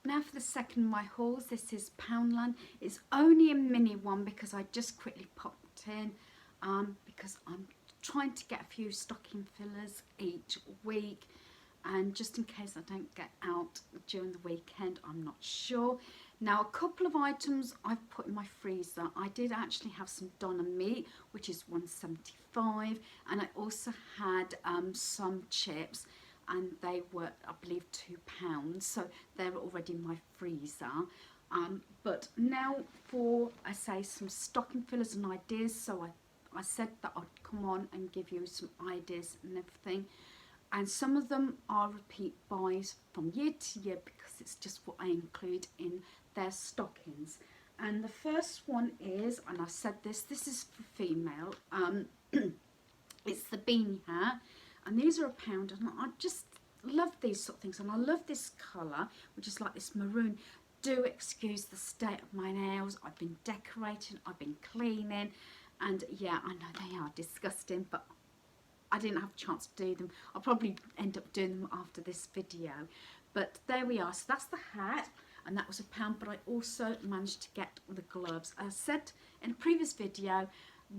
Now for the second of my hauls. This is Poundland. It's only a mini one because I just quickly popped in because I'm trying to get a few stocking fillers each week, and just in case I don't get out during the weekend, I'm not sure. Now, a couple of items I've put in my freezer. I did actually have some Donna meat, which is $1.75, and I also had some chips, and they were, I believe, £2, so they're already in my freezer. But now for, I say, some stocking fillers and ideas. So I said that I'd come on and give you some ideas and everything. And some of them are repeat buys from year to year because it's just what I include in their stockings. And the first one is, and I said this is for female, it's the Beanie Hair, and these are £1, and I just love these sort of things, and I love this colour, which is like this maroon. Do excuse the state of my nails. I've been decorating, I've been cleaning, and yeah, I know they are disgusting, but I didn't have a chance to do them. I'll probably end up doing them after this video. But there we are. So that's the hat, and that was £1, but I also managed to get the gloves. As I said in a previous video,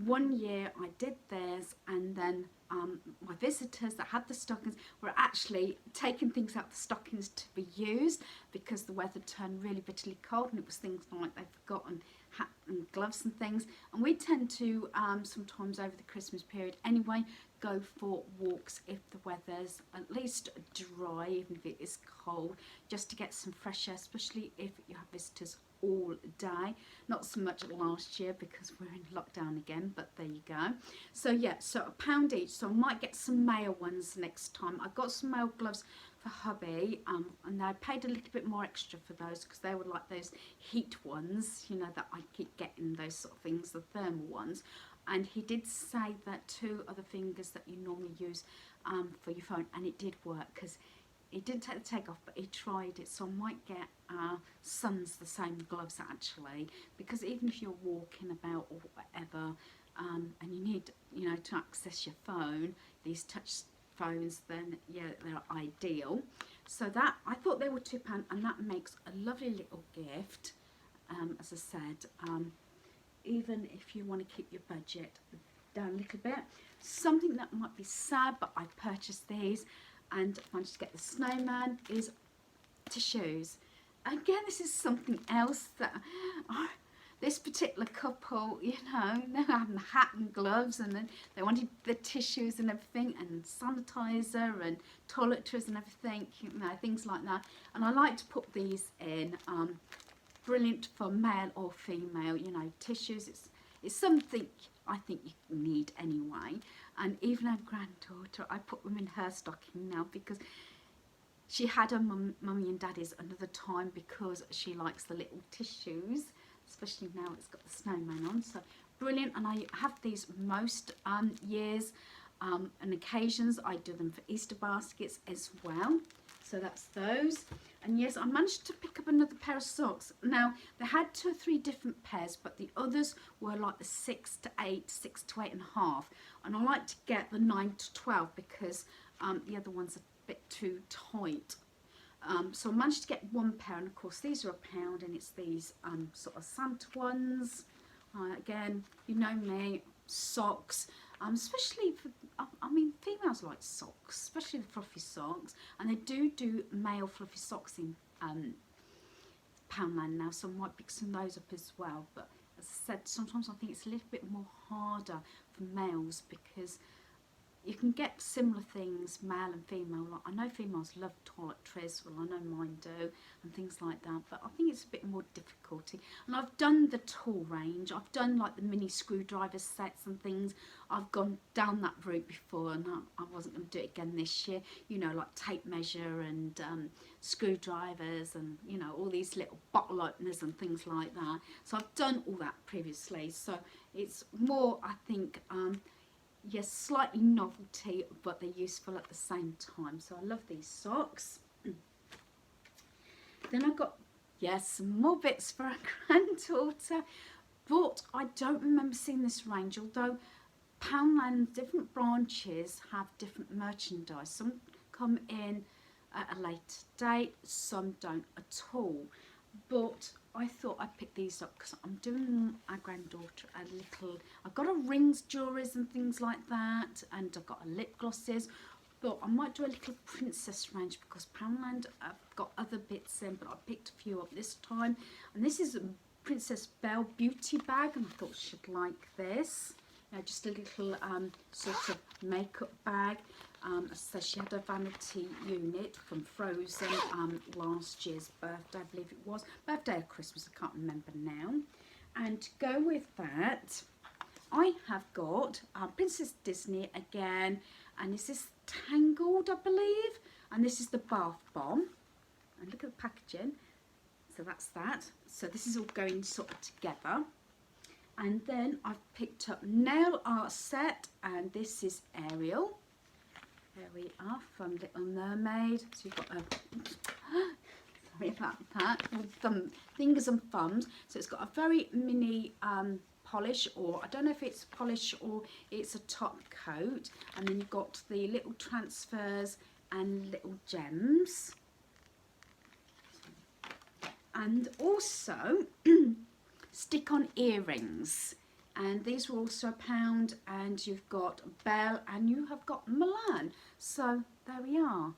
1 year I did theirs, and then my visitors that had the stockings were actually taking things out of the stockings to be used because the weather turned really bitterly cold, and it was things like they'd forgotten hat and gloves and things. And we tend to sometimes over the Christmas period anyway go for walks if the weather's at least dry, even if it is cold, just to get some fresh air, especially if you have visitors all day. Not so much last year because we're in lockdown again, but there you go. So yeah, so £1 each. So I might get some male ones next time. I got some male gloves for hubby, and I paid a little bit more extra for those because they were like those heat ones, you know, that I keep getting, those sort of things, the thermal ones. And he did say that 2 other fingers that you normally use for your phone, and it did work because he didn't take the tag off, but he tried it. So I might get sons the same gloves actually, because even if you're walking about or whatever, and you need, you know, to access your phone, these touch phones, then yeah, they're ideal. So that, I thought they were £2, and that makes a lovely little gift. As I said, even if you want to keep your budget down a little bit. Something that might be sad, but I purchased these and managed to get the snowman, is tissues. Again, this is something else that this particular couple, you know, they're having the hat and gloves, and then they wanted the tissues and everything, and sanitizer and toiletries and everything, you know, things like that. And I like to put these in. Brilliant for male or female, you know, tissues. It's something I think you need anyway. And even her granddaughter, I put them in her stocking now because she had her mummy and daddy's another time because she likes the little tissues, especially now it's got the snowman on. So brilliant. And I have these most years and occasions. I do them for Easter baskets as well. So that's those. And yes, I managed to pick up another pair of socks. Now, they had 2 or 3 different pairs, but the others were like the 6 to 8, 6 to 8.5. And I like to get the 9 to 12 because the other one's a bit too tight. So I managed to get 1 pair, and of course these are £1, and it's these sort of Santa ones. Again, you know me, socks. Especially for, I mean, females like socks, especially the fluffy socks, and they do male fluffy socks in Poundland now, so I might pick some of those up as well. But as I said, sometimes I think it's a little bit more harder for males because you can get similar things, male and female. Like, I know females love toiletries, well I know mine do, and things like that, but I think it's a bit more difficulty. And I've done the tool range, I've done like the mini screwdriver sets and things. I've gone down that route before, and I wasn't going to do it again this year, you know, like tape measure and screwdrivers and, you know, all these little bottle openers and things like that. So I've done all that previously, so it's more, I think, yes, slightly novelty, but they're useful at the same time. So I love these socks. Then I got, yes, some more bits for a granddaughter, but I don't remember seeing this range, although Poundland, different branches have different merchandise. Some come in at a later date, some don't at all. But I thought I'd pick these up because I'm doing our granddaughter a little, I've got a rings, jewelries and things like that, and I've got a lip glosses, but I might do a little princess range because Poundland, I've got other bits in, but I picked a few up this time. And this is a Princess Belle beauty bag, and I thought she'd like this. Just a little sort of makeup bag. So she had a vanity unit from Frozen last year's birthday, I believe it was. Birthday or Christmas, I can't remember now. And to go with that, I have got Princess Disney again. And this is Tangled, I believe. And this is the bath bomb. And look at the packaging. So that's that. So this is all going sort of together. And then I've picked up nail art set, and this is Ariel. There we are, from Little Mermaid. So you've got a sorry about that, with fingers and thumbs. So it's got a very mini polish, or I don't know if it's polish or it's a top coat. And then you've got the little transfers and little gems. And also stick-on earrings, and these were also £1. And you've got Belle and you have got Milan. So there we are.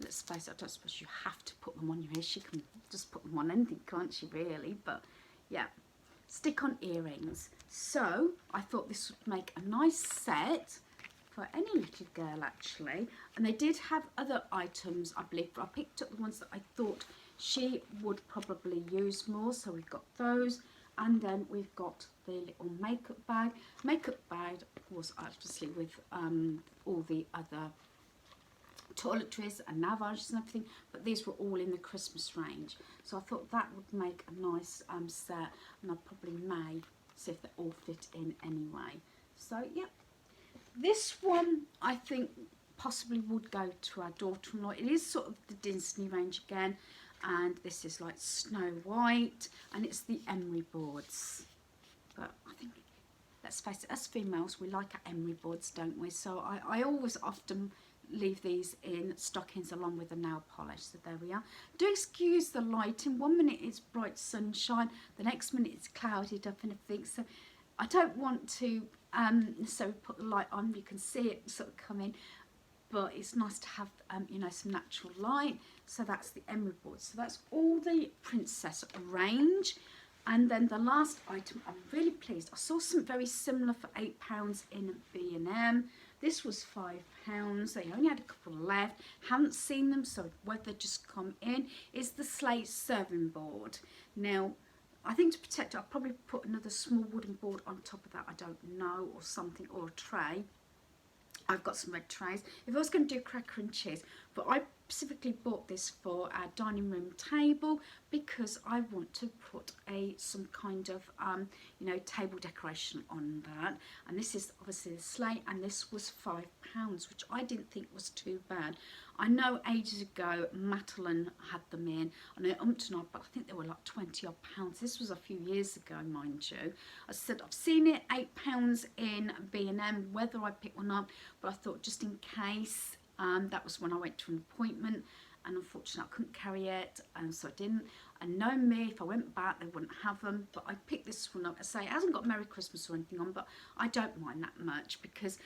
Let's face it, I don't suppose you have to put them on your ears. She can just put them on anything, can't she, really? But yeah, stick-on earrings. So I thought this would make a nice set for any little girl, actually. And they did have other items, I believe, but I picked up the ones that I thought she would probably use more. So we've got those, and then we've got the little makeup bag. Makeup bag was obviously with all the other toiletries and nail varnishes and everything, but these were all in the Christmas range. So I thought that would make a nice set, and I probably may see if they all fit in anyway. So yeah, this one I think possibly would go to our daughter-in-law. It is sort of the Disney range again, and this is like Snow White, and it's the Emery Boards. But I think, let's face it, us females, we like our Emery Boards, don't we? So I always often leave these in stockings along with the nail polish. So there we are. Do excuse the lighting. 1 minute it's bright sunshine, the next minute it's clouded up and everything. So I don't want to necessarily put the light on. You can see it sort of come in, but it's nice to have you know, some natural light. So that's the Emery Boards. So that's all the princess range. And then the last item, I'm really pleased. I saw something very similar for £8 in B&M. This was £5. They only had a couple left. Haven't seen them, so whether they just come in, is the Slate serving board. Now, I think to protect it, I'll probably put another small wooden board on top of that. I don't know, or something, or a tray. I've got some red trays. If I was going to do cracker and cheese, but I specifically bought this for our dining room table because I want to put some kind of you know, table decoration on that. And this is obviously the Slate, and this was £5, which I didn't think was too bad. I know ages ago Matalan had them in, and they're Umpton, but I think they were like 20 odd pounds. This was a few years ago, mind you. I said I've seen it £8 in B&M, whether I pick one up, but I thought just in case. That was when I went to an appointment, and unfortunately I couldn't carry it, and so I didn't. And know me, if I went back they wouldn't have them, but I picked this one up. I say it hasn't got Merry Christmas or anything on, but I don't mind that much because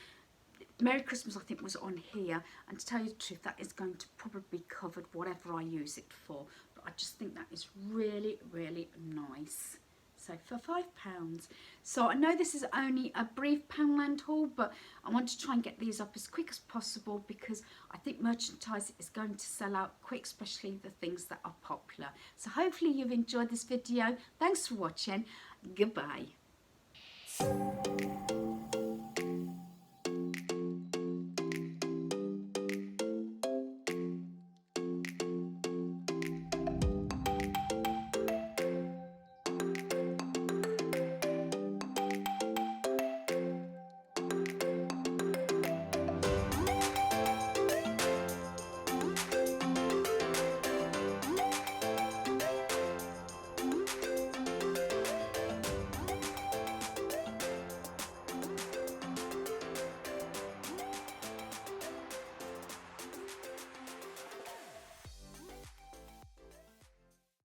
Merry Christmas I think was on here, and to tell you the truth, that is going to probably be covered whatever I use it for. But I just think that is really, really nice. So for £5. So I know this is only a brief Poundland haul, but I want to try and get these up as quick as possible because I think merchandise is going to sell out quick, especially the things that are popular. So hopefully you've enjoyed this video. Thanks for watching. Goodbye.